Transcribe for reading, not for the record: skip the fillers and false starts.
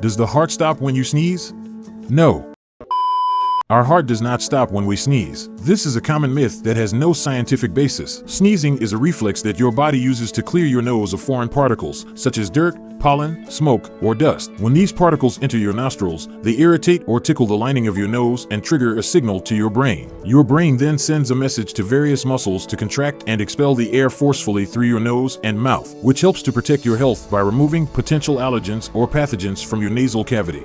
Does the heart stop when you sneeze? No. Our heart does not stop when we sneeze. This is a common myth that has no scientific basis. Sneezing is a reflex that your body uses to clear your nose of foreign particles, such as dirt, pollen, smoke, or dust. When these particles enter your nostrils, they irritate or tickle the lining of your nose and trigger a signal to your brain. Your brain then sends a message to various muscles to contract and expel the air forcefully through your nose and mouth, which helps to protect your health by removing potential allergens or pathogens from your nasal cavity.